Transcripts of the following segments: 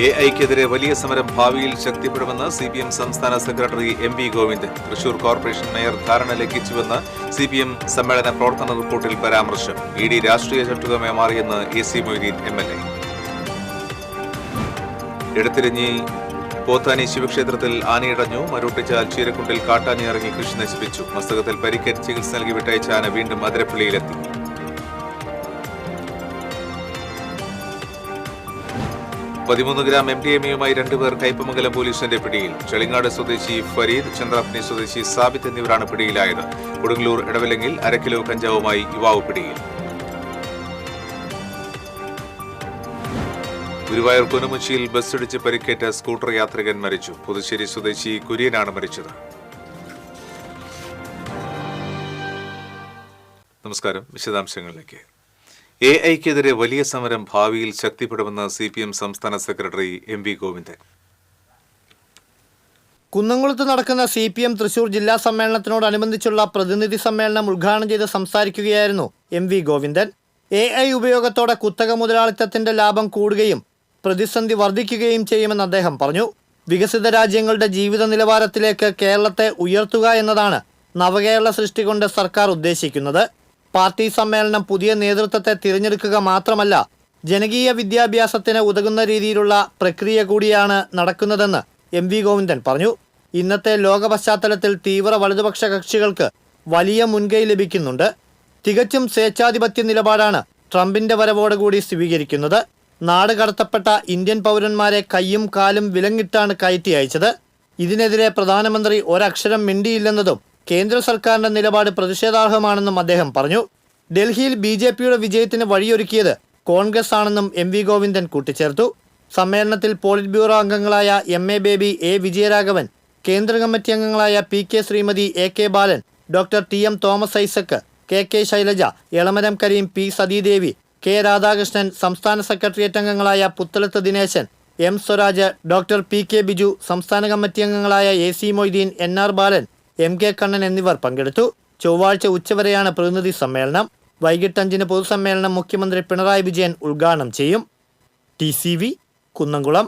എഐക്കെതിരെ വലിയ സമരം ഭാവിയിൽ ശക്തിപ്പെടുമെന്ന് സിപിഎം സംസ്ഥാന secretary M V Govindan. Thrissur corporation mayor ധാരണ ലംഘിച്ചുവെന്ന് സിപിഎം സമ്മേളന പ്രവർത്തന റിപ്പോർട്ടിൽ പരാമർശം. ഇഡി രാഷ്ട്രീയ ചട്ടുകമായി മാറിയെന്ന് A C Moideen MLA. Edathirinji Pothani ശിവക്ഷേത്രത്തിൽ ആനയിടഞ്ഞു. മരൂട്ടിച്ചാൽ ചീരക്കുണ്ടിൽ കാട്ടാന ഇറങ്ങി കൃഷി നശിപ്പിച്ചു. മസ്തകത്തിൽ പരിക്കേറ്റ് ചികിത്സ നൽകി വിട്ടയച്ച ആന വീണ്ടും അതിരപ്പള്ളിയിലെത്തി. 13 ഗ്രാം MDMA-യുമായി 2 പേർ കയ്പമംഗലം പോലീസിന്റെ പിടിയിൽ. ചെളിങ്ങാട് സ്വദേശി ഫരീദ്, ചന്ദ്രാപ്പനി സ്വദേശി സാബിത്ത് എന്നിവരാണ് പിടിയിലായത്. കൊടുങ്ങല്ലൂർ ഇടവലങ്ങിൽ 1/2 കിലോ കഞ്ചാവുമായി യുവാവ് പിടിയിൽ. ഗുരുവായൂർ കുനുമുച്ചിയിൽ ബസ്സിടിച്ച് പരിക്കേറ്റ സ്കൂട്ടർ യാത്രികൻ മരിച്ചു. പുതുശ്ശേരി സ്വദേശി കുര്യനാണ് മരിച്ചത്. നമസ്കാരം. വിശദാംശങ്ങളിലേക്ക്. എഐക്കെതിരെ വലിയ സമരം ഭാവിയിൽ ശക്തിപ്പെടുമെന്ന് സിപിഎം സംസ്ഥാന സെക്രട്ടറി എം വി ഗോവിന്ദൻ. കുന്നംകുളത്ത് നടക്കുന്ന സിപിഎം തൃശൂർ ജില്ലാ സമ്മേളനത്തിനോടനുബന്ധിച്ചുള്ള പ്രതിനിധി സമ്മേളനം ഉദ്ഘാടനം ചെയ്ത് സംസാരിക്കുകയായിരുന്നു എം വി ഗോവിന്ദൻ. എഐ ഉപയോഗത്തോടെ കുത്തക മുതലാളിത്തത്തിന്റെ ലാഭം കൂടുകയും പ്രതിസന്ധി വർദ്ധിക്കുകയും ചെയ്യുമെന്ന് അദ്ദേഹം പറഞ്ഞു. വികസിത രാജ്യങ്ങളുടെ ജീവിത നിലവാരത്തിലേക്ക് കേരളത്തെ ഉയർത്തുക എന്നതാണ് നവകേരള സൃഷ്ടി കൊണ്ട് സർക്കാർ ഉദ്ദേശിക്കുന്നത്. പാർട്ടി സമ്മേളനം പുതിയ നേതൃത്വത്തെ തിരഞ്ഞെടുക്കുക മാത്രമല്ല, ജനകീയ വിദ്യാഭ്യാസത്തിന് ഉതകുന്ന രീതിയിലുള്ള പ്രക്രിയ കൂടിയാണ് നടക്കുന്നതെന്ന് എം വി ഗോവിന്ദൻ പറഞ്ഞു. ഇന്നത്തെ ലോക പശ്ചാത്തലത്തിൽ തീവ്ര വലതുപക്ഷ കക്ഷികൾക്ക് വലിയ മുൻകൈ ലഭിക്കുന്നുണ്ട്. തികച്ചും സ്വേച്ഛാധിപത്യ നിലപാടാണ് ട്രംപിന്റെ വരവോടുകൂടി സ്വീകരിക്കുന്നത്. നാട് കടത്തപ്പെട്ട ഇന്ത്യൻ പൗരന്മാരെ കയ്യും കാലും വിലങ്ങിട്ടാണ് കയറ്റി അയച്ചത്. ഇതിനെതിരെ പ്രധാനമന്ത്രി ഒരക്ഷരം മിണ്ടിയില്ലെന്നതും കേന്ദ്ര സർക്കാരിന്റെ നിലപാട് പ്രതിഷേധാർഹമാണെന്നും അദ്ദേഹം പറഞ്ഞു. ഡൽഹിയിൽ BJPയുടെ വിജയത്തിന് വഴിയൊരുക്കിയത് കോൺഗ്രസ് ആണെന്നും എം വി ഗോവിന്ദൻ കൂട്ടിച്ചേർത്തു. സമ്മേളനത്തിൽ പോളിറ്റ് ബ്യൂറോ അംഗങ്ങളായ MA ബേബി, A വിജയരാഘവൻ, കേന്ദ്ര കമ്മിറ്റി അംഗങ്ങളായ PK Sreemathi, AK Balan, doctor TM Thomas Isaac, KK Shailaja, Elamaram Kareem, P Sathidevi, K Radhakrishnan, സംസ്ഥാന സെക്രട്ടേറിയറ്റ് അംഗങ്ങളായ Puthalath Dineshan, M Swaraj, doctor PK Biju, സംസ്ഥാന കമ്മിറ്റി അംഗങ്ങളായ AC മൊയ്തീൻ, NR ബാലൻ, MK കണ്ണൻ എന്നിവർ പങ്കെടുത്തു. ചൊവ്വാഴ്ച ഉച്ചവരെയാണ് പ്രതിനിധി സമ്മേളനം. വൈകിട്ട് 5-ന് പൊതുസമ്മേളനം മുഖ്യമന്ത്രി പിണറായി വിജയൻ ഉദ്ഘാടനം ചെയ്യും. TCV കുന്നംകുളം.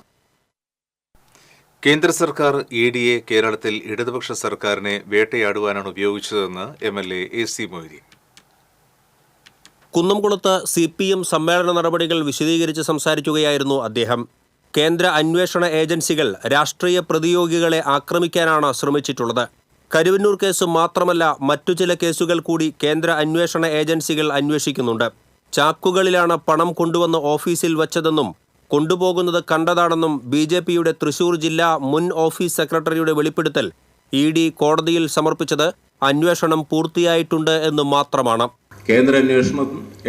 കേന്ദ്ര സർക്കാർ EDയെ കേരളത്തിൽ ഇടതുപക്ഷ സർക്കാരിനെ വേട്ടയാടുവാനാണ് ഉപയോഗിച്ചതെന്ന് MLA AC മൊയ്തീൻ. കുന്നംകുളത്ത് CPM സമ്മേളന നടപടികൾ വിശദീകരിച്ച് സംസാരിക്കുകയായിരുന്നു അദ്ദേഹം. കേന്ദ്ര അന്വേഷണ ഏജൻസികൾ രാഷ്ട്രീയ പ്രതിയോഗികളെ ആക്രമിക്കാനാണ് ശ്രമിച്ചിട്ടുള്ളത്. കരുവന്നൂർ കേസ് മാത്രമല്ല, മറ്റു ചില കേസുകൾ കൂടി കേന്ദ്ര അന്വേഷണ ഏജൻസികൾ അന്വേഷിക്കുന്നുണ്ട്. ചാക്കുകളിലാണ് പണം കൊണ്ടുവന്ന് ഓഫീസിൽ വച്ചതെന്നും കൊണ്ടുപോകുന്നത് കണ്ടതാണെന്നും BJPയുടെ തൃശൂർ ജില്ലാ മുൻ ഓഫീസ് സെക്രട്ടറിയുടെ വെളിപ്പെടുത്തൽ ED കോടതിയിൽ സമർപ്പിച്ചത് അന്വേഷണം പൂർത്തിയായിട്ടുണ്ട് എന്ന് മാത്രമാണ്. കേന്ദ്ര അന്വേഷണ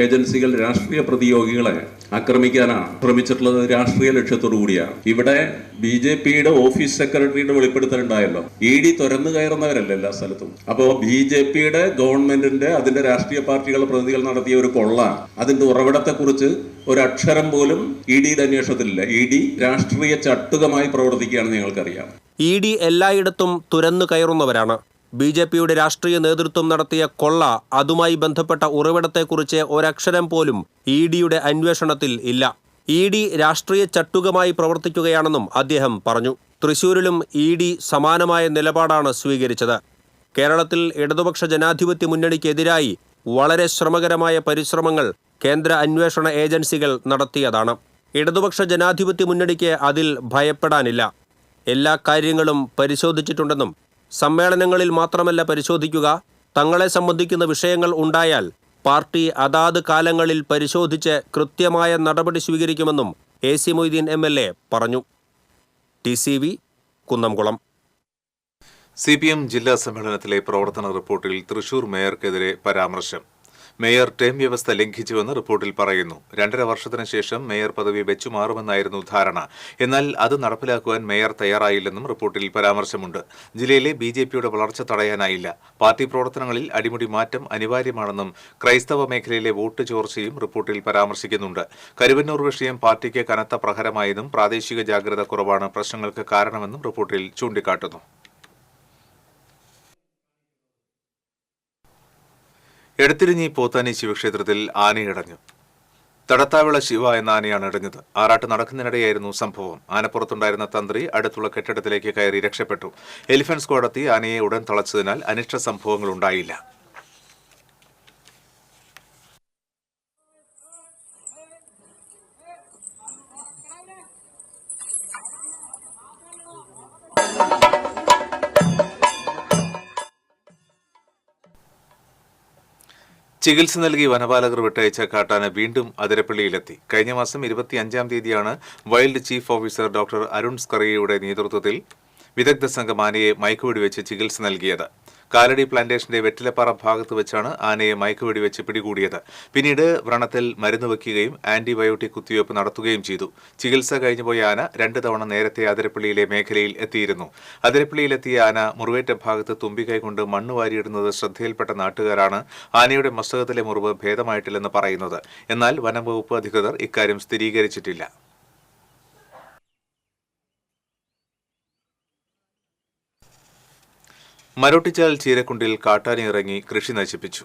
ഏജൻസികൾ രാഷ്ട്രീയ പ്രതിയോഗികളെ ആക്രമിക്കാനാണ് ശ്രമിച്ചിട്ടുള്ളത്. രാഷ്ട്രീയ ലക്ഷ്യത്തോടു കൂടിയാണ്. ഇവിടെ BJPയുടെ ഓഫീസ് സെക്രട്ടറിയുടെ വെളിപ്പെടുത്തലുണ്ടായല്ലോ. ED തുരന്നു കയറുന്നവരല്ല എല്ലാ സ്ഥലത്തും. അപ്പോൾ BJPയുടെ ഗവൺമെന്റിന്റെ അതിന്റെ രാഷ്ട്രീയ പാർട്ടികളുടെ പ്രതിനിധികൾ നടത്തിയ ഒരു കൊള്ള, അതിന്റെ ഉറവിടത്തെക്കുറിച്ച് ഒരക്ഷരം പോലും EDയുടെ അന്വേഷണത്തിലില്ല. ED രാഷ്ട്രീയ ചട്ടുകമായി പ്രവർത്തിക്കുകയാണെന്ന് ഞങ്ങൾക്കറിയാം. ED എല്ലായിടത്തും തുരന്നു കയറുന്നവരാണ്. BJPയുടെ രാഷ്ട്രീയ നേതൃത്വം നടത്തിയ കൊള്ള, അതുമായി ബന്ധപ്പെട്ട ഉറവിടത്തെക്കുറിച്ച് ഒരക്ഷരം പോലും EDയുടെ അന്വേഷണത്തിൽ ഇല്ല. ED രാഷ്ട്രീയ ചട്ടുകമായി പ്രവർത്തിക്കുകയാണെന്നും അദ്ദേഹം പറഞ്ഞു. തൃശൂരിലും ED സമാനമായ നിലപാടാണ് സ്വീകരിച്ചത്. കേരളത്തിൽ ഇടതുപക്ഷ ജനാധിപത്യ മുന്നണിക്കെതിരായി വളരെ ശ്രമകരമായ പരിശ്രമങ്ങൾ കേന്ദ്ര അന്വേഷണ ഏജൻസികൾ നടത്തിയതാണ്. ഇടതുപക്ഷ ജനാധിപത്യ മുന്നണിക്ക് അതിൽ ഭയപ്പെടാനില്ല. എല്ലാ കാര്യങ്ങളും പരിശോധിച്ചിട്ടുണ്ടെന്നും സമ്മേളനങ്ങളിൽ മാത്രമല്ല പരിശോധിക്കുക, തങ്ങളെ സംബന്ധിക്കുന്ന വിഷയങ്ങൾ ഉണ്ടായാൽ പാർട്ടി അതാത് കാലങ്ങളിൽ പരിശോധിച്ച് കൃത്യമായ നടപടി സ്വീകരിക്കുമെന്നും AC മൊയ്തീൻ MLA പറഞ്ഞു. TCV കുന്നംകുളം. CPM ജില്ലാ സമ്മേളനത്തിലെ പ്രവർത്തന റിപ്പോർട്ടിൽ തൃശൂർ മേയർക്കെതിരെ പരാമർശം. മേയർ ടേം വ്യവസ്ഥ ലംഘിച്ചുവെന്ന് റിപ്പോർട്ടിൽ പറയുന്നു. 2.5 വർഷത്തിന് ശേഷം മേയർ പദവി വെച്ചുമാറുമെന്നായിരുന്നു ധാരണ. എന്നാൽ അത് നടപ്പിലാക്കുവാൻ മേയർ തയ്യാറായില്ലെന്നും റിപ്പോർട്ടിൽ പരാമർശമുണ്ട്. ജില്ലയിലെ BJPയുടെ വളർച്ച തടയാനായില്ല. പാർട്ടി പ്രവർത്തനങ്ങളിൽ അടിമുടി മാറ്റം അനിവാര്യമാണെന്നും ക്രൈസ്തവ മേഖലയിലെ വോട്ട് ചോർച്ചയും റിപ്പോർട്ടിൽ പരാമർശിക്കുന്നുണ്ട്. കരുവന്നൂർ വിഷയം പാർട്ടിക്ക് കനത്ത പ്രഹരമായതും പ്രാദേശിക ജാഗ്രത കുറവാണ് പ്രശ്നങ്ങൾക്ക് കാരണമെന്നും റിപ്പോർട്ടിൽ ചൂണ്ടിക്കാട്ടുന്നു. എടത്തിരിഞ്ഞി പോത്താനി ശിവക്ഷേത്രത്തിൽ ആനയടഞ്ഞു. തടത്താവിള ശിവ എന്ന ആനയാണ് ഇടഞ്ഞത്. ആറാട്ട് നടക്കുന്നതിനിടെയായിരുന്നു സംഭവം. ആനപ്പുറത്തുണ്ടായിരുന്ന തന്ത്രി അടുത്തുള്ള കെട്ടിടത്തിലേക്ക് കയറി രക്ഷപ്പെട്ടു. എലിഫന്റ് സ്ക്വാഡ് എത്തി ആനയെ ഉടൻ തളച്ചതിനാൽ അനിഷ്ട സംഭവങ്ങൾ ഉണ്ടായില്ല. ചികിത്സ നൽകി വനപാലകർ വിട്ടയച്ച കാട്ടാന വീണ്ടും അതിരപ്പള്ളിയിലെത്തി. കഴിഞ്ഞ മാസം 25-ാം തീയതിയാണ് wild chief officer doctor Arun സ്കറിയയുടെ നേതൃത്വത്തിൽ വിദഗ്ധ സംഘം ആനയെ മയക്കുവെടിവെച്ച് ചികിത്സ നൽകിയത്. കാലടി പ്ലാന്റേഷന്റെ വെറ്റിലപ്പാറ ഭാഗത്ത് വെച്ചാണ് ആനയെ മയക്കുവെടിവെച്ച് പിടികൂടിയത്. പിന്നീട് വ്രണത്തിൽ മരുന്ന് വയ്ക്കുകയും ആന്റിബയോട്ടിക് കുത്തിവയ്പ് നടത്തുകയും ചെയ്തു. ചികിത്സ കഴിഞ്ഞുപോയ ആന 2 തവണ നേരത്തെ അതിരപ്പള്ളിയിലെ മേഖലയിൽ എത്തിയിരുന്നു. അതിരപ്പള്ളിയിലെത്തിയ ആന മുറിവേറ്റ ഭാഗത്ത് തുമ്പിക്കൈ കൊണ്ട് മണ്ണ് വാരിയിടുന്നത് ശ്രദ്ധയിൽപ്പെട്ട നാട്ടുകാരാണ് ആനയുടെ മസ്തകത്തിലെ മുറിവ് ഭേദമായിട്ടില്ലെന്ന് പറയുന്നത്. എന്നാൽ വനം വകുപ്പ് അധികൃതർ ഇക്കാര്യം സ്ഥിരീകരിച്ചിട്ടില്ല. മരോട്ടിച്ചാൽ ചീരക്കുണ്ടിൽ കാട്ടാന ഇറങ്ങി കൃഷി നശിപ്പിച്ചു.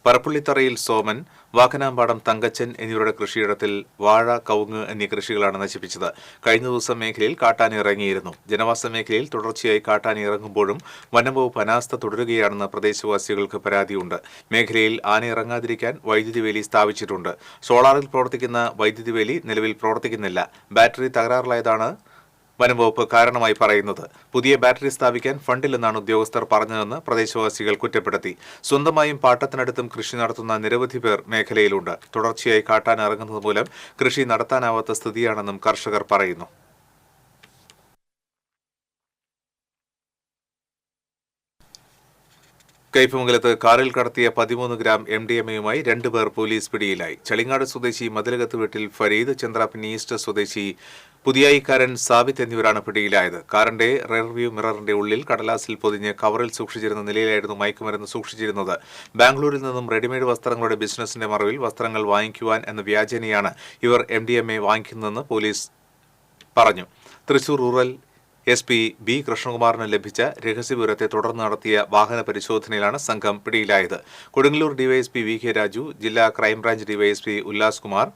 പറപ്പുള്ളിത്തറയിൽ സോമൻ, വാക്കനാമ്പാടം തങ്കച്ചൻ എന്നിവരുടെ കൃഷിയിടത്തിൽ വാഴ, കവുങ്ങ് എന്നീ കൃഷികളാണ് നശിപ്പിച്ചത്. കഴിഞ്ഞ ദിവസം മേഖലയിൽ കാട്ടാന ഇറങ്ങിയിരുന്നു. ജനവാസ മേഖലയിൽ തുടർച്ചയായി കാട്ടാന ഇറങ്ങുമ്പോഴും വനംവകുപ്പ് അനാസ്ഥ തുടരുകയാണെന്ന് പ്രദേശവാസികൾക്ക് പരാതിയുണ്ട്. മേഖലയിൽ ആന ഇറങ്ങാതിരിക്കാൻ വൈദ്യുതി വേലി സ്ഥാപിച്ചിട്ടുണ്ട്. സോളാറിൽ പ്രവർത്തിക്കുന്ന വൈദ്യുതി വേലി നിലവിൽ പ്രവർത്തിക്കുന്നില്ല. ബാറ്ററി തകരാറിലായതാണ് വനംവകുപ്പ് കാരണമായി പറയുന്നത്. പുതിയ ബാറ്ററി സ്ഥാപിക്കാൻ ഫണ്ടില്ലെന്നാണ് ഉദ്യോഗസ്ഥർ പറഞ്ഞതെന്ന് പ്രദേശവാസികൾ കുറ്റപ്പെടുത്തി. സ്വന്തമായും പാട്ടത്തിനടുത്തും കൃഷി നടത്തുന്ന നിരവധി പേർ മേഖലയിലുണ്ട്. തുടർച്ചയായി കാട്ടാൻ ഇറങ്ങുന്നത് മൂലം കൃഷി നടത്താനാവാത്ത സ്ഥിതിയാണെന്നും കർഷകർ പറയുന്നു. കയ്പമംഗലത്ത് കാറിൽ കടത്തിയ 13 ഗ്രാം MDMA-യുമായി 2 പേർ പോലീസ് പിടിയിലായി. ചളിങ്ങാട് സ്വദേശി മതിലകത്ത് വീട്ടിൽ ഫരീദ്, ചന്ദ്രാപ്പിനി ഈസ്റ്റ് സ്വദേശി പുതിയായിക്കാരൻ സാബിത്ത് എന്നിവരാണ് പിടിയിലായത്. കാറിന്റെ റിയർവ്യൂ മിററിന്റെ ഉള്ളിൽ കടലാസിൽ പൊതിഞ്ഞ് കവറിൽ സൂക്ഷിച്ചിരുന്ന നിലയിലായിരുന്നു മയക്കുമരുന്ന് സൂക്ഷിച്ചിരുന്നത്. ബാംഗ്ലൂരിൽ നിന്നും റെഡിമെയ്ഡ് വസ്ത്രങ്ങളുടെ ബിസിനസിന്റെ മറവിൽ വസ്ത്രങ്ങൾ വാങ്ങിക്കുവാൻ എന്ന വ്യാജേനയാണ് ഇവർ MDMA വാങ്ങിക്കുന്നതെന്ന് പോലീസ് പറഞ്ഞു. തൃശൂർ റൂറൽ SP B കൃഷ്ണകുമാറിന് ലഭിച്ച രഹസ്യവിവരത്തെ തുടർന്ന് നടത്തിയ വാഹന പരിശോധനയിലാണ് സംഘം പിടിയിലായത്. കൊടുങ്ങല്ലൂർ ഡിവൈഎസ്പി VK രാജു, ജില്ലാ crime branch DySP Ullas Kumar,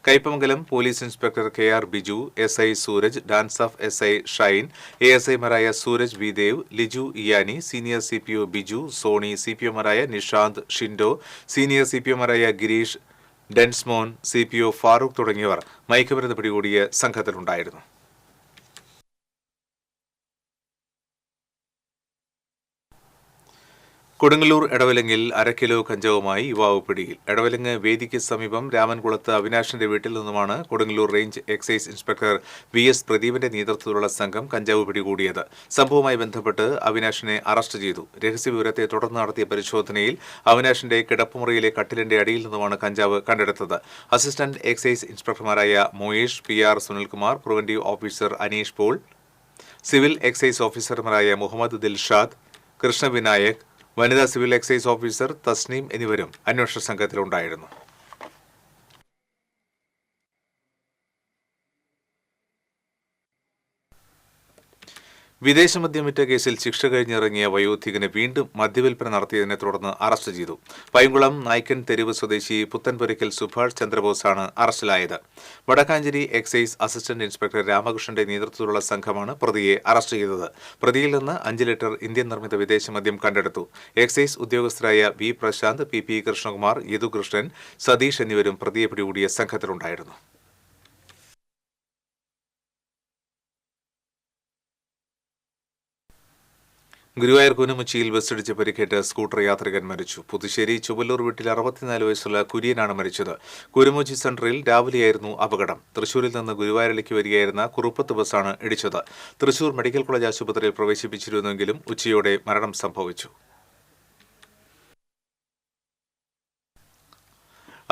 Kaipamangalam police inspector KR Biju, SI Sooraj, DANSAF SI Shine, ASI-മാരായ Sooraj V Dev, Liju Iyani, senior CPO Biju, Soni, CPO-മാരായ നിഷാന്ത്, ഷിൻഡോ, സീനിയർ CPO-മാരായ ഗിരീഷ്, ഡെൻസ്മോൻ, CPO ഫാറൂഖ് തുടങ്ങിയവർ മയക്കുമരുന്ന് പിടികൂടിയ സംഘത്തിലുണ്ടായിരുന്നു. കൊടുങ്ങല്ലൂർ എടവലങ്ങിൽ 1/2 കിലോ കഞ്ചാവുമായി യുവാവ് പിടിയിൽ. എടവലങ്ങ് വേദിക്ക് സമീപം രാമൻകുളത്ത് അവിനാഷിന്റെ വീട്ടിൽ നിന്നുമാണ് Kodungallur range excise inspector VS പ്രദീപിന്റെ നേതൃത്വത്തിലുള്ള സംഘം കഞ്ചാവ് പിടികൂടിയത്. സംഭവവുമായി ബന്ധപ്പെട്ട് അവിനാഷിനെ അറസ്റ്റ് ചെയ്തു. രഹസ്യവിവരത്തെ തുടർന്ന് നടത്തിയ പരിശോധനയിൽ അവിനാഷിന്റെ കിടപ്പുമുറിയിലെ കട്ടിലിന്റെ അടിയിൽ നിന്നുമാണ് കഞ്ചാവ് കണ്ടെടുത്തത്. അസിസ്റ്റന്റ് എക്സൈസ് ഇൻസ്പെക്ടർമാരായ Moyesh, PR Sunilkumar, preventive officer Aneesh Paul, civil excise ഓഫീസർമാരായ മുഹമ്മദ് ദിൽഷാദ്, കൃഷ്ണവിനായക്, വനിതാ സിവിൽ എക്സൈസ് ഓഫീസർ തസ്നീം എന്നിവരും അന്വേഷണ സംഘത്തിലുണ്ടായിരുന്നു. വിദേശമദ്യം വിറ്റ കേസിൽ ശിക്ഷ കഴിഞ്ഞിറങ്ങിയ വയോധികന് വീണ്ടും മദ്യവിൽപ്പന നടത്തിയതിനെ തുടർന്ന് അറസ്റ്റ് ചെയ്തു. പൈങ്കുളം നായ്ക്കൻ തെരുവ് സ്വദേശി പുത്തൻപുരയ്ക്കൽ സുഭാഷ് ചന്ദ്രബോസാണ് അറസ്റ്റിലായത്. വടക്കാഞ്ചേരി എക്സൈസ് അസിസ്റ്റന്റ് ഇൻസ്പെക്ടർ രാമകൃഷ്ണന്റെ നേതൃത്വത്തിലുള്ള സംഘമാണ് പ്രതിയെ അറസ്റ്റ് ചെയ്തത്. പ്രതിയിൽ നിന്ന് 5 ലിറ്റർ ഇന്ത്യൻ നിർമ്മിത വിദേശമദ്യം കണ്ടെടുത്തു. എക്സൈസ് ഉദ്യോഗസ്ഥരായ V പ്രശാന്ത്, PP കൃഷ്ണകുമാർ, യദുകൃഷ്ണൻ, സതീഷ് എന്നിവരും പ്രതിയെ പിടികൂടിയ സംഘത്തിലുണ്ടായിരുന്നു. ഗുരുവായൂർ കുനുമുച്ചിയിൽ ബസ്സിടിച്ച് പരിക്കേറ്റ് സ്കൂട്ടർ യാത്രികൻ മരിച്ചു. പുതുശ്ശേരി ചുവല്ലൂർ വീട്ടിൽ 64 വയസ്സുള്ള കുര്യനാണ് മരിച്ചത്. കുരുമുച്ചി സെന്ററിൽ രാവിലെയായിരുന്നു അപകടം. തൃശൂരിൽ നിന്ന് ഗുരുവായൂരിലേക്ക് വരികയായിരുന്ന കുറുപ്പത്ത് ബസ്സാണ് ഇടിച്ചത്. തൃശൂർ മെഡിക്കൽ കോളേജ് ആശുപത്രിയിൽ പ്രവേശിപ്പിച്ചിരുന്നെങ്കിലും ഉച്ചയോടെ മരണം സംഭവിച്ചു.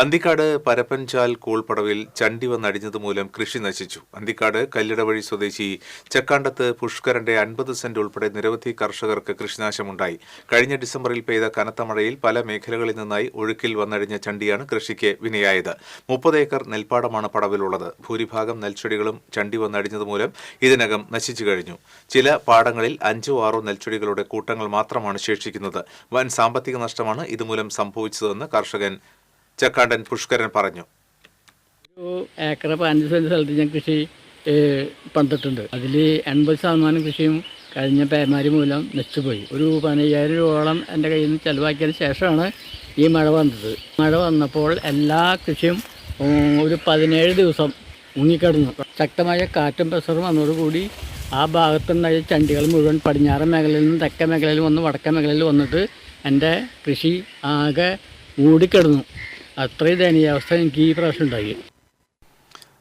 അന്തിക്കാട് പരപ്പൻചാൽ കൂൾപ്പടവിൽ ചണ്ടി വന്നടിഞ്ഞതുമൂലം കൃഷി നശിച്ചു. അന്തിക്കാട് കല്ലിടവഴി സ്വദേശി ചക്കാണ്ടത്ത് പുഷ്കരന്റെ 50 സെന്റ് ഉൾപ്പെടെ നിരവധി കർഷകർക്ക് കൃഷിനാശമുണ്ടായി. കഴിഞ്ഞ ഡിസംബറിൽ പെയ്ത കനത്ത മഴയിൽ പല മേഖലകളിൽ നിന്നായി ഒഴുക്കിൽ വന്നടിഞ്ഞ ചണ്ടിയാണ് കൃഷിക്ക് വിനയായത്. 30 ഏക്കർ നെൽപ്പാടമാണ് പടവിലുള്ളത്. ഭൂരിഭാഗം നെൽച്ചെടികളും ചണ്ടി വന്നടിഞ്ഞതുമൂലം ഇതിനകം നശിച്ചു കഴിഞ്ഞു. ചില പാടങ്ങളിൽ 5 or 6 നെൽച്ചെടികളുടെ കൂട്ടങ്ങൾ മാത്രമാണ് ശേഷിക്കുന്നത്. വൻ സാമ്പത്തിക നഷ്ടമാണ് ഇതുമൂലം സംഭവിച്ചതെന്ന് കർഷകൻ ചക്കാണ്ടൻ പുഷ്കരൻ പറഞ്ഞു. ഏക്കർ 15 സെൻറ്റ് സ്ഥലത്ത് ഞാൻ കൃഷി പണിതിട്ടുണ്ട്. അതിൽ 80% കൃഷിയും കഴിഞ്ഞ പേമാരി മൂലം നശിച്ചുപോയി. ഒരു 15,000 രൂപയോളം എൻ്റെ കയ്യിൽ നിന്ന് ചിലവാക്കിയതിന് ശേഷമാണ് ഈ മഴ വന്നത്. മഴ വന്നപ്പോൾ എല്ലാ കൃഷിയും ഒരു 17 ദിവസം മുങ്ങിക്കിടന്നു. ശക്തമായ കാറ്റും പ്രഷറും വന്നതോടുകൂടി ആ ഭാഗത്തുണ്ടായ ചണ്ടികൾ മുഴുവൻ പടിഞ്ഞാറൻ മേഖലയിൽ നിന്ന് തെക്കൻ മേഖലയിൽ വന്ന് വടക്കൻ മേഖലയിൽ വന്നിട്ട് എൻ്റെ കൃഷി ആകെ മൂടിക്കിടന്നു. അത്രയും ദയനീയാവസ്ഥ എനിക്ക് ഈ പ്രാവശ്യം ഉണ്ടായി.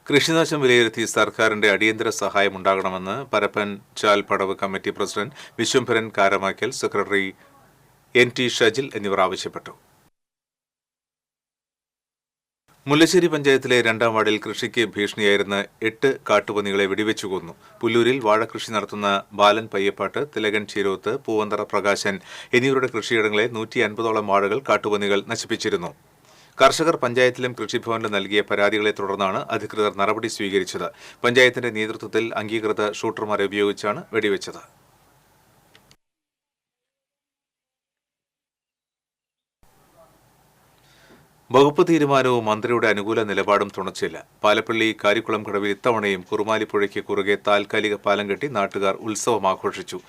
കൃഷിനാശം വിലയിരുത്തി സർക്കാരിന്റെ അടിയന്തര സഹായം ഉണ്ടാകണമെന്ന് പരപ്പൻ ചാൽ പടവ് committee president Vishwambharan Karamakkal, secretary NT Shajil എന്നിവർ ആവശ്യപ്പെട്ടു. മുല്ലശ്ശേരി പഞ്ചായത്തിലെ 2ാം വാർഡിൽ കൃഷിക്ക് ഭീഷണിയായിരുന്ന 8 കാട്ടുപന്നികളെ വെടിവെച്ചു കൊന്നു. പുല്ലൂരിൽ വാഴകൃഷി നടത്തുന്ന ബാലൻ പയ്യപ്പാട്ട്, തിലകൻ ചീരോത്ത്, പൂവന്തറ പ്രകാശൻ എന്നിവരുടെ കൃഷിയിടങ്ങളെ 150ഓളം വാഴകൾ കാട്ടുപന്നികൾ നശിപ്പിച്ചിരുന്നു. കർഷകർ പഞ്ചായത്തിലും കൃഷിഭവനിലും നൽകിയ പരാതികളെ തുടർന്നാണ് അധികൃതർ നടപടി സ്വീകരിച്ചത്. പഞ്ചായത്തിന്റെ നേതൃത്വത്തിൽ അംഗീകൃത ഷൂട്ടർമാരെ ഉപയോഗിച്ചാണ് വെടിവെച്ചത്. വകുപ്പ് തീരുമാനവും മന്ത്രിയുടെ അനുകൂല നിലപാടും തുണച്ചില്ല. പാലപ്പള്ളി കാരിക്കുളം കടവിൽ ഇത്തവണയും കുറുമാലിപ്പുഴയ്ക്ക് കുറുകെ താൽക്കാലിക പാലം കെട്ടി നാട്ടുകാർ ഉത്സവം ആഘോഷിച്ചു.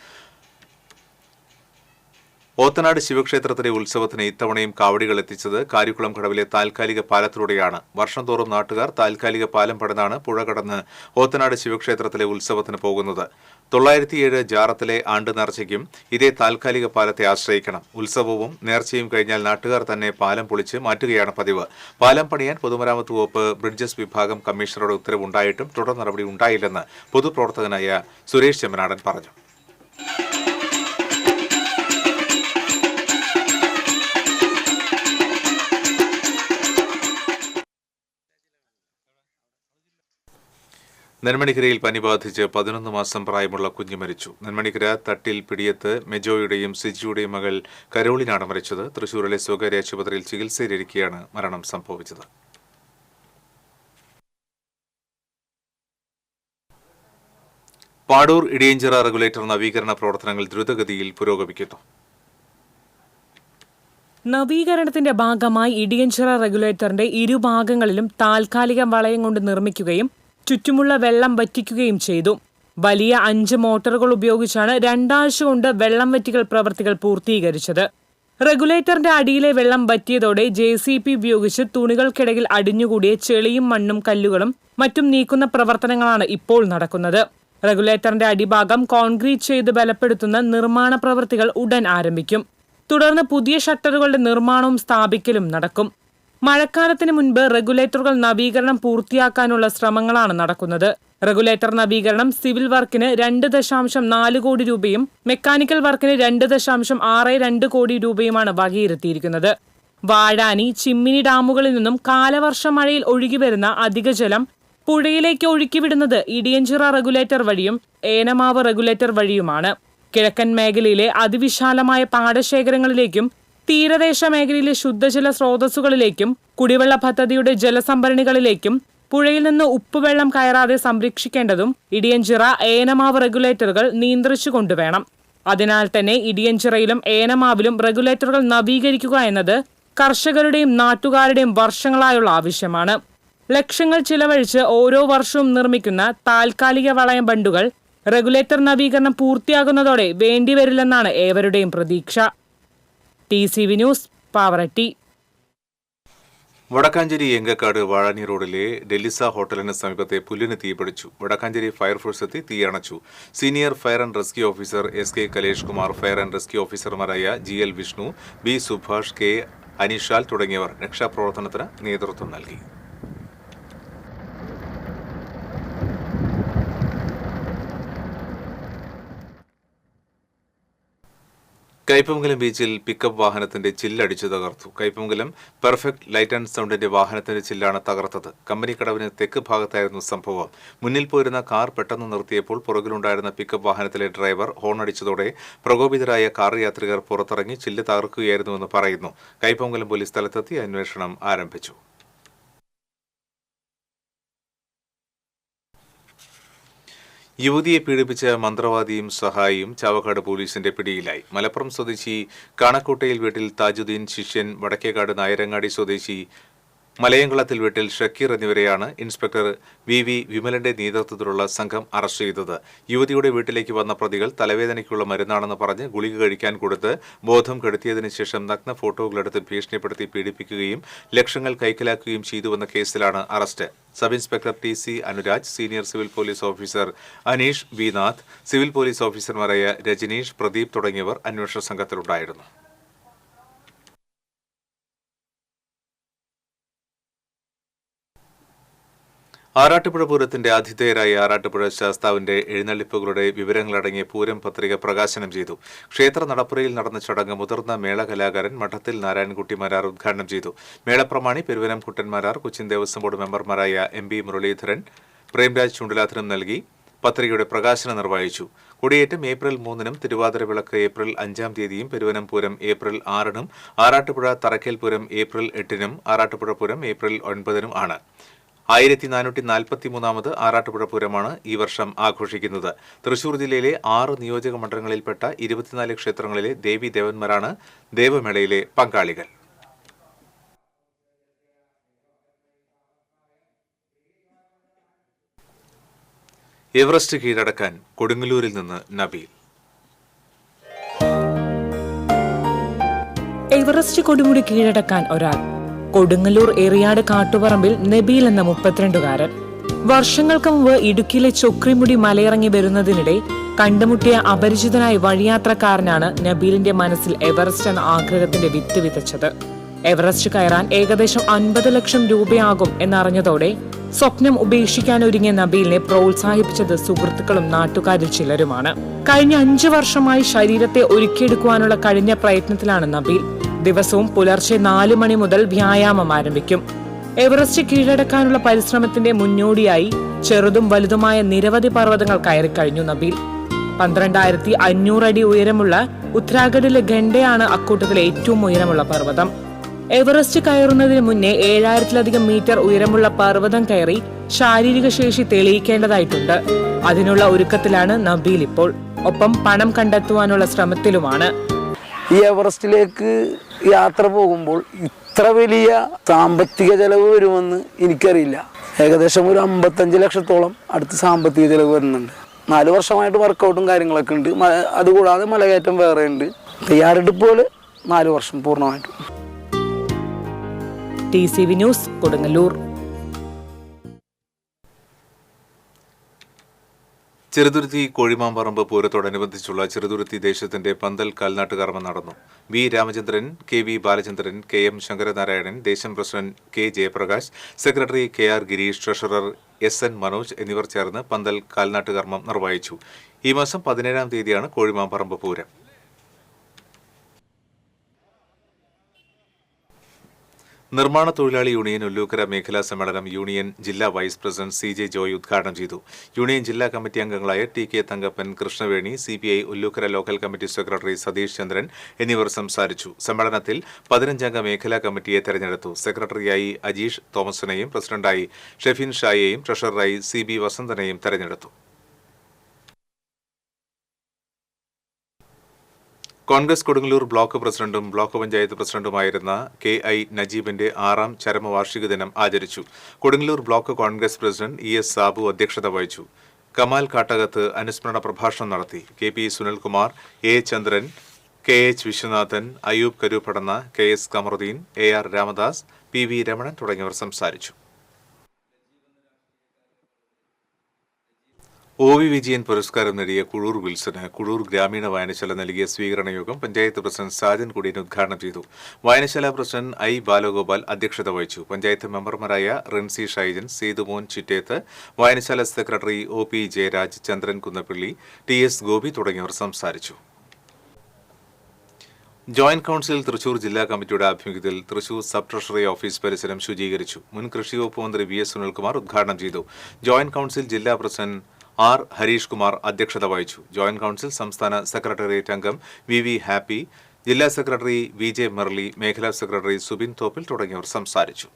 ഓത്തനാട് ശിവക്ഷേത്രത്തിലെ ഉത്സവത്തിന് ഇത്തവണയും കാവടികൾ എത്തിച്ചത് കാരിക്കുളം കടവിലെ താൽക്കാലിക പാലത്തിലൂടെയാണ്. വർഷം തോറും നാട്ടുകാർ താൽക്കാലിക പാലം പണിതാണ് പുഴ കടന്ന് ഓത്തനാട് ശിവക്ഷേത്രത്തിലെ ഉത്സവത്തിന് പോകുന്നത്. 907 ജാറത്തിലെ ആണ്ട് നേർച്ചയ്ക്കും ഇതേ താൽക്കാലിക പാലത്തെ ആശ്രയിക്കണം. ഉത്സവവും നേർച്ചയും കഴിഞ്ഞാൽ നാട്ടുകാർ തന്നെ പാലം പൊളിച്ച് മാറ്റുകയാണ് പതിവ്. പാലം പണിയാൻ പൊതുമരാമത്ത് വകുപ്പ് ബ്രിഡ്ജസ് വിഭാഗം കമ്മീഷണറുടെ ഉത്തരവുണ്ടായിട്ടും തുടർ നടപടി ഉണ്ടായില്ലെന്ന് പൊതുപ്രവർത്തകനായ സുരേഷ് ചെമ്മനാടൻ പറഞ്ഞു. നെന്മണിക്കരയിൽ പനി ബാധിച്ച് 11 മാസം പ്രായമുള്ള കുഞ്ഞ് മരിച്ചു. നെന്മണിക്കര തട്ടിൽ പിടിയത്ത് മെജോയുടെയും സിജിയുടെയും മകൾ കരോളിനാണ് മരിച്ചത്. തൃശൂരിലെ സ്വകാര്യ ആശുപത്രിയിൽ ചികിത്സയിലിരിക്കെയാണ് മരണം സംഭവിച്ചത്. പാടൂർ ഇടിയഞ്ചിറ റെഗുലേറ്റർ നവീകരണ പ്രവർത്തനങ്ങൾ ദ്രുതഗതിയിൽ പുരോഗമിക്കുന്നു. നവീകരണത്തിന്റെ ഭാഗമായി ഇടിയഞ്ചിറ റെഗുലേറ്ററിന്റെ ഇരുഭാഗങ്ങളിലും താൽക്കാലിക വളയം കൊണ്ട് നിർമ്മിക്കുകയും ചുറ്റുമുള്ള വെള്ളം വറ്റിക്കുകയും ചെയ്തു. വലിയ 5 മോട്ടോറുകൾ ഉപയോഗിച്ചാണ് 2 ആഴ്ച കൊണ്ട് വെള്ളം വറ്റിക്കൽ പ്രവൃത്തികൾ പൂർത്തീകരിച്ചത്. റെഗുലേറ്ററിന്റെ അടിയിലെ വെള്ളം വറ്റിയതോടെ JCB ഉപയോഗിച്ച് തുണികൾക്കിടയിൽ അടിഞ്ഞുകൂടിയ ചെളിയും മണ്ണും കല്ലുകളും മറ്റും നീക്കുന്ന പ്രവർത്തനങ്ങളാണ് ഇപ്പോൾ നടക്കുന്നത്. റെഗുലേറ്ററിന്റെ അടിഭാഗം കോൺക്രീറ്റ് ചെയ്ത് ബലപ്പെടുത്തുന്ന നിർമ്മാണ പ്രവൃത്തികൾ ഉടൻ ആരംഭിക്കും. തുടർന്ന് പുതിയ ഷട്ടറുകളുടെ നിർമ്മാണവും സ്ഥാപിക്കലും നടക്കും. മഴക്കാലത്തിന് മുൻപ് റെഗുലേറ്ററുകൾ നവീകരണം പൂർത്തിയാക്കാനുള്ള ശ്രമങ്ങളാണ് നടക്കുന്നത്. റെഗുലേറ്റർ നവീകരണം സിവിൽ വർക്കിന് 2.4 കോടി രൂപയും മെക്കാനിക്കൽ വർക്കിന് 2.62 കോടി രൂപയുമാണ് വകയിരുത്തിയിരിക്കുന്നത്. വാഴാനി, ചിമ്മിനി ഡാമുകളിൽ നിന്നും കാലവർഷ മഴയിൽ ഒഴുകിവരുന്ന അധിക ജലം പുഴയിലേക്ക് ഒഴുക്കിവിടുന്നത് ഇടിയഞ്ചിറ റെഗുലേറ്റർ വഴിയും ഏനമാവ് റെഗുലേറ്റർ വഴിയുമാണ്. കിഴക്കൻ മേഖലയിലെ അതിവിശാലമായ പാടശേഖരങ്ങളിലേക്കും തീരദേശ മേഖലയിലെ ശുദ്ധജല സ്രോതസ്സുകളിലേക്കും കുടിവെള്ള പദ്ധതിയുടെ ജലസംഭരണികളിലേക്കും പുഴയിൽ നിന്ന് ഉപ്പുവെള്ളം കയറാതെ സംരക്ഷിക്കേണ്ടതും ഇടിയഞ്ചിറ ഏനമാവ് റെഗുലേറ്ററുകൾ നിയന്ത്രിച്ചു കൊണ്ടുവേണം. അതിനാൽ തന്നെ ഇടിയഞ്ചിറയിലും ഏനമാവിലും റെഗുലേറ്ററുകൾ നവീകരിക്കുക എന്നത് കർഷകരുടെയും നാട്ടുകാരുടെയും വർഷങ്ങളായുള്ള ആവശ്യമാണ്. ലക്ഷങ്ങൾ ചിലവഴിച്ച് ഓരോ വർഷവും നിർമ്മിക്കുന്ന താൽക്കാലിക വളയം ബണ്ടുകൾ റെഗുലേറ്റർ നവീകരണം പൂർത്തിയാകുന്നതോടെ വേണ്ടിവരില്ലെന്നാണ് ഏവരുടെയും പ്രതീക്ഷ. TCV news, Pavaratty. വടക്കാഞ്ചേരി എങ്കക്കാട് വാഴാനി റോഡിലെ ഡെലിസ ഹോട്ടലിന് സമീപത്തെ പുല്ലിന് തീപിടിച്ചു. വടക്കാഞ്ചേരി ഫയർഫോഴ്സ് എത്തി തീയണച്ചു. Senior fire and rescue officer SK Kalesh Kumar, fire and rescue ഓഫീസർമാരായ GL Vishnu, B Subhash, K Anishal തുടങ്ങിയവർ രക്ഷാപ്രവർത്തനത്തിന് നേതൃത്വം നൽകി. കയ്പമംഗലം ബീച്ചിൽ പിക്കപ്പ് വാഹനത്തിന്റെ ചില്ലടിച്ചു തകർത്തു. കയ്പമംഗലം പെർഫെക്റ്റ് ലൈറ്റ് ആൻഡ് സൗണ്ടിന്റെ വാഹനത്തിന്റെ ചില്ലാണ് തകർത്തത്. കമ്പനിക്കടവിന് തെക്ക് ഭാഗത്തായിരുന്നു സംഭവം. മുന്നിൽ പോയിരുന്ന കാർ പെട്ടെന്ന് നിർത്തിയപ്പോൾ പുറകിലുണ്ടായിരുന്ന പിക്കപ്പ് വാഹനത്തിലെ ഡ്രൈവർ ഹോണടിച്ചതോടെ പ്രകോപിതരായ കാർ യാത്രികർ പുറത്തിറങ്ങി ചില്ല് തകർക്കുകയായിരുന്നുവെന്ന് പറയുന്നു. കയ്പമംഗലം പോലീസ് സ്ഥലത്തെത്തി അന്വേഷണം ആരംഭിച്ചു. യുവതിയെ പീഡിപ്പിച്ച മന്ത്രവാദിയും സഹായിയും ചാവക്കാട് പോലീസിന്റെ പിടിയിലായി. മലപ്പുറം സ്വദേശി കാണക്കോട്ടയിൽ വീട്ടിൽ താജുദ്ദീൻ, ശിഷ്യൻ വടക്കേക്കാട് നായരങ്ങാടി സ്വദേശി മലയംകുളത്തിൽ വീട്ടിൽ ഷക്കീർ എന്നിവരെയാണ് ഇൻസ്പെക്ടർ വി വിമലന്റെ നേതൃത്വത്തിലുള്ള സംഘം അറസ്റ്റ് ചെയ്തത്. യുവതിയുടെ വീട്ടിലേക്ക് വന്ന പ്രതികൾ തലവേദനയ്ക്കുള്ള മരുന്നാണെന്ന് പറഞ്ഞ് ഗുളിക കഴിക്കാൻ കൊടുത്ത് ബോധം കെടുത്തിയതിനു ശേഷം നഗ്ന ഫോട്ടോകളെടുത്ത് ഭീഷണിപ്പെടുത്തി പീഡിപ്പിക്കുകയും ലക്ഷങ്ങൾ കൈക്കലാക്കുകയും ചെയ്തുവെന്ന കേസിലാണ് arrest. Sub inspector TC Anuraj, senior civil police officer Aneesh V Nath, civil police ഓഫീസർമാരായ രജനീഷ്, പ്രദീപ് തുടങ്ങിയവർ അന്വേഷണ സംഘത്തിലുണ്ടായിരുന്നു. ആറാട്ടുപുഴ പൂരത്തിന്റെ ആതിഥേയരായ ആറാട്ടുപുഴ ശാസ്താവിന്റെ എഴുന്നള്ളിപ്പുകളുടെ വിവരങ്ങളടങ്ങിയ പൂരം പത്രിക പ്രകാശനം ചെയ്തു. ക്ഷേത്ര നടപ്പുരയിൽ നടന്ന ചടങ്ങ് മുതിർന്ന മേള കലാകാരൻ മഠത്തിൽ നാരായണൻകുട്ടി മാരാർ ഉദ്ഘാടനം ചെയ്തു. മേളപ്രമാണി പെരുവനം കുട്ടൻ മാരാർ, കൊച്ചിൻ ദേവസ്വം ബോർഡ് മെമ്പർമാരായ MP മുരളീധരൻ, പ്രേംരാജ് ചുണ്ടിലാധനം നൽകി പത്രികയുടെ പ്രകാശനം നിർവഹിച്ചു. കൊടിയേറ്റം ഏപ്രിൽ 3-നും, തിരുവാതിര വിളക്ക് ഏപ്രിൽ 5-ാം തീയതിയും, പെരുവനം പൂരം ഏപ്രിൽ 6-നും, ആറാട്ടുപുഴ തറക്കൽ പൂരം ഏപ്രിൽ 8-നും, ആറാട്ടുപുഴ പൂരം ഏപ്രിൽ 9-നും ആണ്. 1443ാമത് ആറാട്ടുപുഴ പൂരമാണ് ഈ വർഷം ആഘോഷിക്കുന്നത്. തൃശൂർ ജില്ലയിലെ 6 നിയോജക മണ്ഡലങ്ങളിൽപ്പെട്ട 24 ക്ഷേത്രങ്ങളിലെ ദേവീദേവന്മാരാണ് ദേവമേളയിലെ പങ്കാളികൾ. എവറസ്റ്റ് കീഴടക്കാൻ കൊടുങ്ങല്ലൂരിൽ നിന്ന് നബീൽ. എവറസ്റ്റ് കൊടുമുടി കീഴടക്കാൻ ഒരാൾ. കൊടുങ്ങല്ലൂർ എറിയാട് കാട്ടുപറമ്പിൽ നബീൽ എന്ന 32കാരൻ. വർഷങ്ങൾക്ക് മുമ്പ് ഇടുക്കിയിലെ ചൊക്രിമുടി മലയിറങ്ങി വരുന്നതിനിടെ കണ്ടുമുട്ടിയ അപരിചിതനായ വഴിയാത്രക്കാരനാണ് നബീലിന്റെ മനസ്സിൽ എവറസ്റ്റ് എന്ന ആഗ്രഹത്തിന്റെ വിത്ത് വിതച്ചത്. എവറസ്റ്റ് കയറാൻ ഏകദേശം 50 ലക്ഷം രൂപയാകും എന്നറിഞ്ഞതോടെ സ്വപ്നം ഉപേക്ഷിക്കാനൊരുങ്ങിയ നബീലിനെ പ്രോത്സാഹിപ്പിച്ചത് സുഹൃത്തുക്കളും നാട്ടുകാരിൽ ചിലരുമാണ്. കഴിഞ്ഞ 5 വർഷമായി ശരീരത്തെ ഒരുക്കിയെടുക്കുവാനുള്ള കഴിഞ്ഞ പ്രയത്നത്തിലാണ് നബീൽ. ദിവസവും പുലർച്ചെ 4 മണി മുതൽ വ്യായാമം ആരംഭിക്കും. എവറസ്റ്റ് കീഴടക്കാനുള്ള പരിശ്രമത്തിന്റെ മുന്നോടിയായി ചെറുതും വലുതുമായ നിരവധി പർവ്വതങ്ങൾ കയറിക്കഴിഞ്ഞു നബീൽ. 12,500 അടി ഉയരമുള്ള ഉത്തരാഖണ്ഡിലെ ഗണ്ടയാണ് അക്കൂട്ടത്തിലെ ഏറ്റവും ഉയരമുള്ള പർവ്വതം. എവറസ്റ്റ് കയറുന്നതിന് മുന്നേ 7,000-ലധികം മീറ്റർ ഉയരമുള്ള പർവ്വതം കയറി ശാരീരിക ശേഷി തെളിയിക്കേണ്ടതായിട്ടുണ്ട്. അതിനുള്ള ഒരുക്കത്തിലാണ് നബീൽ ഇപ്പോൾ. ഒപ്പം പണം കണ്ടെത്തുവാനുള്ള ശ്രമത്തിലുമാണ്. ഈ എവറസ്റ്റിലേക്ക് യാത്ര പോകുമ്പോൾ ഇത്ര വലിയ സാമ്പത്തിക ചെലവ് വരുമെന്ന് എനിക്കറിയില്ല. ഏകദേശം ഒരു 55 ലക്ഷത്തോളം അടുത്ത് സാമ്പത്തിക ചെലവ് വരുന്നുണ്ട്. 4 വർഷമായിട്ട് വർക്കൗട്ടും കാര്യങ്ങളൊക്കെ ഉണ്ട്. അതുകൂടാതെ മലകയറ്റം വേറെ ഉണ്ട്. തയ്യാറെടുപ്പുകൾ 4 വർഷം പൂർണ്ണമായിട്ടും. TCV news Kodungallur. ചെറുതുരുത്തി കോഴിമാമ്പറമ്പ് പൂരത്തോടനുബന്ധിച്ചുള്ള ചെറുതുരുത്തി ദേശത്തിന്റെ പന്തൽ കാൽനാട്ട് കർമ്മം നടന്നു. V Ramachandran, KV Balachandran, KM Sankaranarayanan, ദേശം president K Jayaprakash, secretary KR Girish, treasurer SN Manoj എന്നിവർ ചേർന്ന് പന്തൽ കാൽനാട്ട് കർമ്മം നിർവഹിച്ചു. ഈ മാസം 17-ാം തീയതിയാണ് കോഴിമാമ്പറമ്പ് പൂരം. നിർമ്മാണ തൊഴിലാളി യൂണിയൻ ഉല്ലൂക്കര മേഖലാ സമ്മേളനം യൂണിയൻ ജില്ലാ വൈസ് പ്രസിഡന്റ് CJ ജോയ് ഉദ്ഘാടനം ചെയ്തു. യൂണിയൻ ജില്ലാ കമ്മിറ്റി അംഗങ്ങളായ TK Thankappan, Krishnaveni, CPI Ullookkara local committee secretary Satheesh Chandran എന്നിവർ സംസാരിച്ചു. സമ്മേളനത്തിൽ 15-അംഗ മേഖലാ കമ്മിറ്റിയെ തെരഞ്ഞെടുത്തു. സെക്രട്ടറിയായി അജീഷ് തോമസിനെയും പ്രസിഡന്റായി ഷെഫിൻ ഷായെയും ട്രഷററായി CB വസന്തനെയും തെരഞ്ഞെടുത്തു. കോൺഗ്രസ് കൊടുങ്ങല്ലൂർ ബ്ലോക്ക് പ്രസിഡന്റും ബ്ലോക്ക് പഞ്ചായത്ത് പ്രസിഡന്റുമായിരുന്ന KI നജീബിന്റെ 6ാം ചരമവാർഷിക ദിനം ആചരിച്ചു. Kodungallur block Congress president ES Sabu അധ്യക്ഷത വഹിച്ചു. കമാൽ കാട്ടകത്ത് അനുസ്മരണ പ്രഭാഷണം നടത്തി. KP Sunilkumar, A Chandran, KH Viswanathan, Ayub Karupadanna, KS Kamaruddin, AR Ramadas, PV Ramanan തുടങ്ങിയവർ സംസാരിച്ചു. OV വിജയൻ പുരസ്കാരം നേടിയ കുഴൂർ വിൽസന് കുഴൂർ ഗ്രാമീണ വായനശാല നൽകിയ സ്വീകരണ യോഗം പഞ്ചായത്ത് പ്രസിഡന്റ് സാജൻ കുടിയൻ ഉദ്ഘാടനം ചെയ്തു. വായനശാല പ്രസിഡന്റ് I ബാലഗോപാൽ അധ്യക്ഷത വഹിച്ചു. പഞ്ചായത്ത് മെമ്പർമാരായ റിൻസി ഷൈജൻ, സേതുമോൻ ചിറ്റേത്ത്, വായനശാല സെക്രട്ടറി OP ജയരാജ്, ചന്ദ്രൻ കുന്നപ്പള്ളി, TS ഗോപി തുടങ്ങിയവർ സംസാരിച്ചു. ജോയിന്റ് കൌൺസിൽ തൃശൂർ ജില്ലാ കമ്മിറ്റിയുടെ ആഭിമുഖ്യത്തിൽ തൃശൂർ സബ് ട്രഷറി ഓഫീസ് പരിസരം ശുചീകരിച്ചു. മുൻ കൃഷി വകുപ്പ് മന്ത്രി VS സുനിൽകുമാർ ഉദ്ഘാടനം ചെയ്തു. ജോയിന്റ് കൌൺസിൽ ജില്ലാ പ്രസിഡന്റ് R ഹരീഷ് കുമാർ അധ്യക്ഷത വഹിച്ചു. ജോയിന്റ് കൌൺസിൽ സംസ്ഥാന സെക്രട്ടേറിയറ്റ് അംഗം VV ഹാപ്പി, ജില്ലാ സെക്രട്ടറി VJ മെർലി, മേഖലാ സെക്രട്ടറി സുബിൻ തോപ്പിൽ തുടങ്ങിയവർ സംസാരിച്ചു.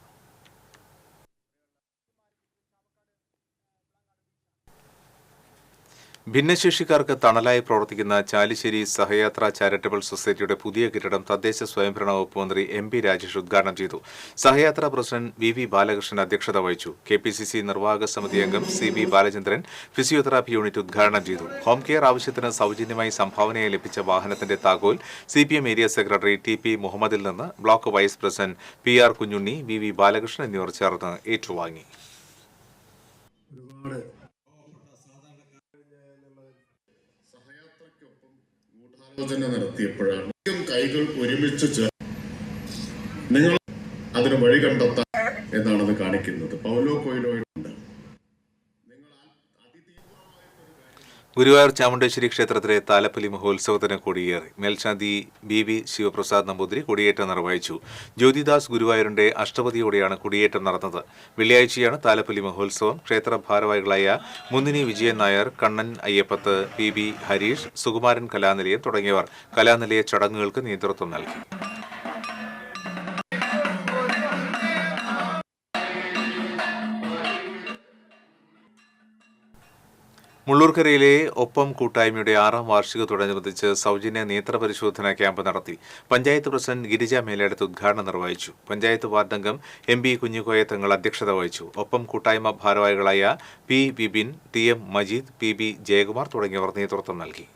ഭിന്നശേഷിക്കാർക്ക് തണലായി പ്രവർത്തിക്കുന്ന ചാലിശ്ശേരി സഹയാത്ര ചാരിറ്റബിൾ സൊസൈറ്റിയുടെ പുതിയ കെട്ടിടം തദ്ദേശ സ്വയംഭരണ വകുപ്പ് മന്ത്രി എം പി രാജേഷ് ഉദ്ഘാടനം ചെയ്തു. സഹയാത്ര പ്രസിഡന്റ് വി ബാലകൃഷ്ണൻ അധ്യക്ഷത വഹിച്ചു. KPCC നിർവാഹക സമിതി അംഗം CB ബാലചന്ദ്രൻ ഫിസിയോതെറാപ്പി യൂണിറ്റ് ഉദ്ഘാടനം ചെയ്തു. ഹോം കെയർ ആവശ്യത്തിന് സൗജന്യമായി സംഭാവനയായി ലഭിച്ച വാഹനത്തിന്റെ താക്കോൽ CPM ഏരിയ സെക്രട്ടറി TP മുഹമ്മദിൽ നിന്ന് block vice president PR Kunjunni, V Balakrishnan എന്നിവർ ചേർന്ന് ഏറ്റുവാങ്ങി. നടത്തിയപ്പോഴാണ് കൈകൾ ഒരുമിച്ച് നിങ്ങൾ അതിന് വഴി കണ്ടെത്താൻ എന്നാണത് കാണിക്കുന്നത്. പൗലോ കൊയ്ലോയുണ്ട്. ഗുരുവായൂർ ചാമുണ്ടേശ്വരി ക്ഷേത്രത്തിലെ താലപ്പൊലി മഹോത്സവത്തിന് കൊടിയേറി. മേൽശാന്തി BV ശിവപ്രസാദ് നമ്പൂതിരി കൊടിയേറ്റം നിർവഹിച്ചു. ജ്യോതിദാസ് ഗുരുവായൂരിന്റെ അഷ്ടപതിയോടെയാണ് കൊടിയേറ്റം നടന്നത്. വെള്ളിയാഴ്ചയാണ് താലപ്പൊലി മഹോത്സവം. ക്ഷേത്ര ഭാരവാഹികളായ മുന്നിനി വിജയൻ നായർ, കണ്ണൻ അയ്യപ്പത്ത്, PB ഹരീഷ്, സുകുമാരൻ കലാനിലയം തുടങ്ങിയവർ കലാനിലയ ചടങ്ങുകൾക്ക് നേതൃത്വം നൽകി. മുള്ളൂർക്കരയിലെ ഒപ്പം കൂട്ടായ്മയുടെ 6ാം വാർഷികത്തോടനുബന്ധിച്ച് സൗജന്യ നേത്രപരിശോധനാ ക്യാമ്പ് നടത്തി. പഞ്ചായത്ത് പ്രസിഡന്റ് ഗിരിജ മേലേടത്ത് ഉദ്ഘാടനം നിർവഹിച്ചു. പഞ്ചായത്ത് വാർഡംഗം MB കുഞ്ഞുകോയ തങ്ങൾ അധ്യക്ഷത വഹിച്ചു. ഒപ്പം കൂട്ടായ്മ ഭാരവാഹികളായ P Vipin, TM Majeed, PB Jayakumar തുടങ്ങിയവർ നേതൃത്വം നൽകി.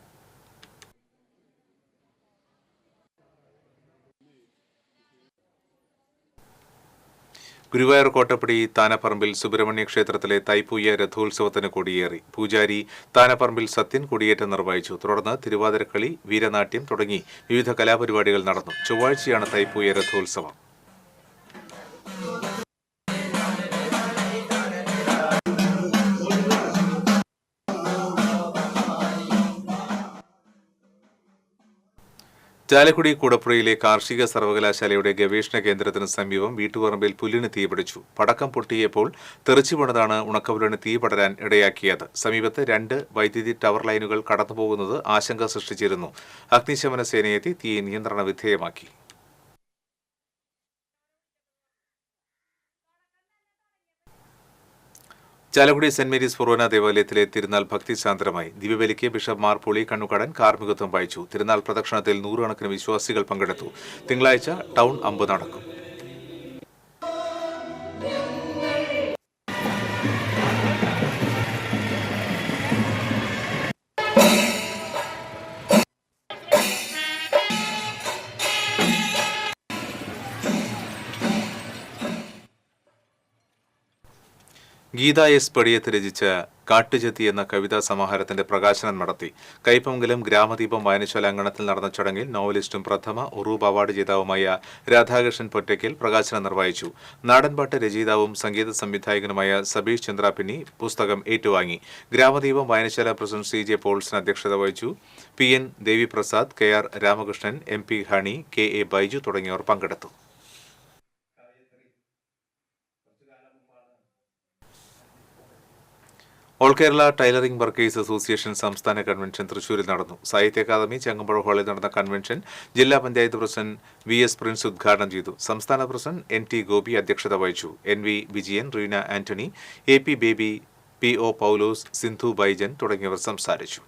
ഗുരുവായൂർ കോട്ടപ്പടി താനപ്പറമ്പിൽ സുബ്രഹ്മണ്യ ക്ഷേത്രത്തിലെ തൈപ്പൂയ രഥോത്സവത്തിന് കൊടിയേറി. പൂജാരി താനപ്പറമ്പിൽ സത്യൻ കൊടിയേറ്റം നിർവഹിച്ചു. തുടർന്ന് തിരുവാതിരക്കളി, വീരനാട്യം തുടങ്ങി വിവിധ കലാപരിപാടികൾ നടന്നു. ചൊവ്വാഴ്ചയാണ് തൈപ്പൂയ രഥോത്സവം. ചാലക്കുടി കൂടപ്പുഴയിലെ കാർഷിക സർവകലാശാലയുടെ ഗവേഷണ കേന്ദ്രത്തിന് സമീപം വീട്ടുപറമ്പിൽ പുല്ലിന് തീപിടിച്ചു. പടക്കം പൊട്ടിയപ്പോൾ തെറിച്ചു വീണതാണ് ഉണക്കപ്പുല്ലിന് തീ പടരാൻ ഇടയാക്കിയത്. സമീപത്ത് 2 വൈദ്യുതി ടവർ ലൈനുകൾ കടന്നുപോകുന്നത് ആശങ്ക സൃഷ്ടിച്ചിരുന്നു. അഗ്നിശമന സേനയെത്തി തീ നിയന്ത്രണ വിധേയമാക്കി. ചാലക്കുടി സെന്റ് മേരീസ് ഫൊറോന ദേവാലയത്തിലെ തിരുനാൾ ഭക്തിസാന്ദ്രമായി. ദിവ്യബലിക്ക് ബിഷപ്പ് മാർ പുളി കണ്ണുകടൻ കാർമ്മികത്വം വഹിച്ചു. തിരുനാൾ പ്രദക്ഷിണത്തിൽ 100 കണക്കിന് വിശ്വാസികൾ പങ്കെടുത്തു. തിങ്കളാഴ്ച ടൗൺ അമ്പ് നടക്കും. ഗീത S പടിയത്ത് രചിച്ച കാട്ടുചെത്തി എന്ന കവിതാ സമാഹാരത്തിന്റെ പ്രകാശനം നടത്തി. കൈപ്പമംഗലം ഗ്രാമദീപം വായനശാല അങ്കണത്തിൽ നടന്ന ചടങ്ങിൽ നോവലിസ്റ്റും പ്രഥമ ഉറൂബ് അവാർഡ് ജേതാവുമായ രാധാകൃഷ്ണൻ പൊറ്റയ്ക്കൽ പ്രകാശനം നിർവഹിച്ചു. നാടൻപാട്ട് രചയിതാവും സംഗീത സംവിധായകനുമായ സബീഷ് ചന്ദ്രാപിന്നി പുസ്തകം ഏറ്റുവാങ്ങി. ഗ്രാമദീപം വായനശാല പ്രസിഡന്റ് CJ പോൾസൺ അധ്യക്ഷത വഹിച്ചു. PN Deviprasad, KR Ramakrishnan, MP honey, KA Baiju തുടങ്ങിയവർ പങ്കെടുത്തു. All Kerala tailoring workers association സംസ്ഥാന കൺവെൻഷൻ തൃശൂരിൽ നടന്നു. സാഹിത്യ അക്കാദമി ചങ്ങമ്പുഴ ഹാളിൽ നടന്ന കൺവെൻഷൻ ജില്ലാ പഞ്ചായത്ത് പ്രസിഡന്റ് VS പ്രിൻസ് ഉദ്ഘാടനം ചെയ്തു. സംസ്ഥാന പ്രസിഡന്റ് NT ഗോപി അധ്യക്ഷത വഹിച്ചു. NV Vijayan, Reena Antony, AP baby, PO പൗലോസ്, സിന്ധു ബൈജൻ തുടങ്ങിയവർ സംസാരിച്ചു.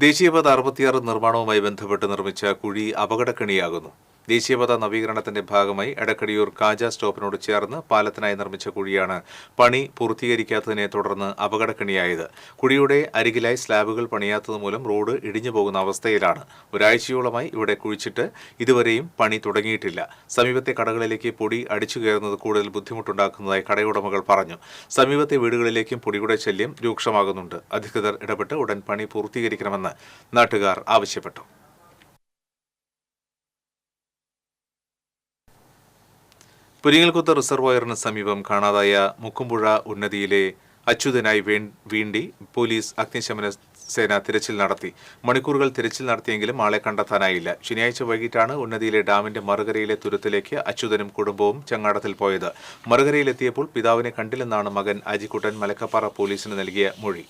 ദേശീയപാത 66 നിർമ്മാണവുമായി ബന്ധപ്പെട്ട് നിർമ്മിച്ച കുഴി അപകടക്കണിയാകുന്നു. ദേശീയപാത നവീകരണത്തിന്റെ ഭാഗമായി എടക്കടിയൂർ കാജ സ്റ്റോപ്പിനോട് ചേർന്ന് പാലത്തിനായി നിർമ്മിച്ച കുഴിയാണ് പണി പൂർത്തീകരിക്കാത്തതിനെ തുടർന്ന് അപകടക്കണിയായത്. കുഴിയുടെ അരികിലായി സ്ലാബുകൾ പണിയാത്തതുമൂലം റോഡ് ഇടിഞ്ഞു പോകുന്ന അവസ്ഥയിലാണ്. ഒരാഴ്ചയോളമായി ഇവിടെ കുഴിച്ചിട്ട് ഇതുവരെയും പണി തുടങ്ങിയിട്ടില്ല. സമീപത്തെ കടകളിലേക്ക് പൊടി അടിച്ചു കയറുന്നത് കൂടുതൽ ബുദ്ധിമുട്ടുണ്ടാക്കുന്നതായി കടയുടമകൾ പറഞ്ഞു. സമീപത്തെ വീടുകളിലേക്കും പൊടിയുടെ ശല്യം രൂക്ഷമാകുന്നുണ്ട്. അധികൃതർ ഇടപെട്ട് ഉടൻ പണി പൂർത്തീകരിക്കണമെന്ന് നാട്ടുകാർ ആവശ്യപ്പെട്ടു. പുരിങ്ങൽകുത്ത് റിസർവോയറിന് സമീപം കാണാതായ മുക്കുംപുഴ ഉന്നതിയിലെ അച്യുതനായി വീണ്ടി പോലീസ് അഗ്നിശമന സേന തിരച്ചിൽ നടത്തി. മണിക്കൂറുകൾ തിരച്ചിൽ നടത്തിയെങ്കിലും ആളെ കണ്ടെത്താനായില്ല. ശനിയാഴ്ച വൈകിട്ടാണ് ഉന്നതിയിലെ ഡാമിന്റെ മറുകരയിലെ തുരുത്തിലേക്ക് അച്യുതനും കുടുംബവും ചങ്ങാടത്തിൽ പോയത്. മറുകരയിലെത്തിയപ്പോൾ പിതാവിനെ കണ്ടില്ലെന്നാണ് മകൻ അജിക്കുട്ടൻ മലക്കപ്പാറ പോലീസിന് നൽകിയ മൊഴി.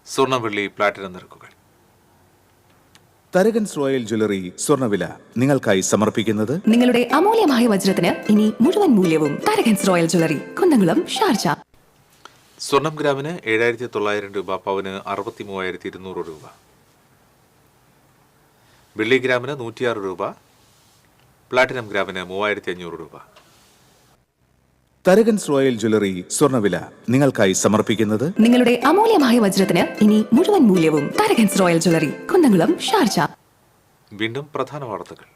സ്വർണ്ണ വെള്ളി പ്ലാറ്റിനം നിരക്കുകൾ. തരകൻസ് റോയൽ ജ്വല്ലറി സ്വർണ്ണവില നിങ്ങൾക്കായി സമർപ്പിക്കുന്നത് നിങ്ങളുടെ അമൂല്യമായ വജ്രത്തിന് ഇനി മുഴുവൻ മൂല്യവും Tharakans royal jewellery, Kunnamkulam, Sharjah. സ്വർണം ഗ്രാമിന് 7,900 രൂപ, പവന് 63,200 രൂപ. വെള്ളി ഗ്രാമിന് 106 രൂപ, പ്ലാറ്റിനം ഗ്രാമിന് 3,500 രൂപ. തരകൻസ് റോയൽ ജ്വല്ലറി സ്വർണ്ണവില നിങ്ങൾക്കായി സമർപ്പിക്കുന്നത് നിങ്ങളുടെ അമൂല്യമായ വജ്രത്തിന് ഇനി മുഴുവൻ മൂല്യവും Tharakans royal jewellery, Kunnamkulam, Sharjah. വീണ്ടും പ്രധാന വാർത്തകൾ.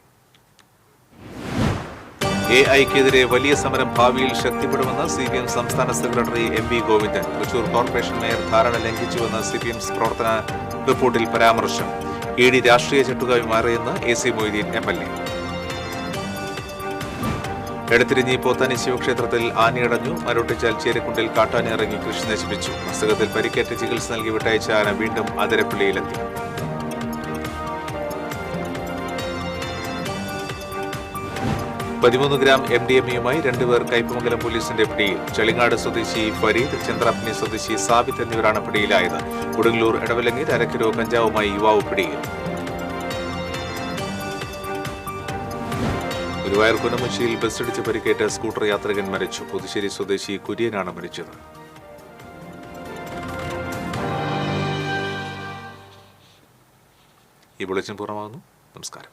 AI-ക്കെതിരെ വലിയ സമരം ഭാവിയിൽ ശക്തിപ്പെടുമെന്ന് CPM സംസ്ഥാന secretary MV Govindan. Thrissur corporation mayor ധാരണ ലംഘിച്ചുവെന്ന് CPM പ്രവർത്തന റിപ്പോർട്ടിൽ പരാമർശം. ED രാഷ്ട്രീയ ചട്ടുകായി മാറിയെന്ന് AC മൊയ്തീൻ MLA. എടത്തിരിഞ്ഞി പോത്താനി ശിവക്ഷേത്രത്തിൽ ആനയടഞ്ഞു. മരോട്ടിച്ചാൽ ചേരക്കുണ്ടിൽ കാട്ടാന ഇറങ്ങി കൃഷി നശിപ്പിച്ചു. അസുഖത്തിൽ പരിക്കേറ്റ് ചികിത്സ നൽകി വിട്ടയച്ച ആന വീണ്ടും അതിരപ്പള്ളിയിലെത്തി. $13 ഗ്രാം MDMA-യുമായി 2 പേർ കയ്പമംഗലം പോലീസിന്റെ പിടിയിൽ. ചെളിങ്ങാട് സ്വദേശി ഫരീദ്, ചന്ദ്രാപ്പനി സ്വദേശി സാബിത്ത് എന്നിവരാണ് പിടിയിലായത്. കൊടുങ്ങല്ലൂർ എടവലങ്ങിൽ 1/2 കിലോ കഞ്ചാവുമായി യുവാവ് പിടിയിൽ. ഗുരുവായൂർ കുന്നമുച്ചിയിൽ ബസ്സിടിച്ച് പരിക്കേറ്റ് സ്കൂട്ടർ യാത്രികൻ മരിച്ചു. പുതുശ്ശേരി സ്വദേശി കുര്യനാണ് മരിച്ചത്. ഈ ബുള്ളറ്റിൻ പൂർണ്ണമാകുന്നു. നമസ്കാരം.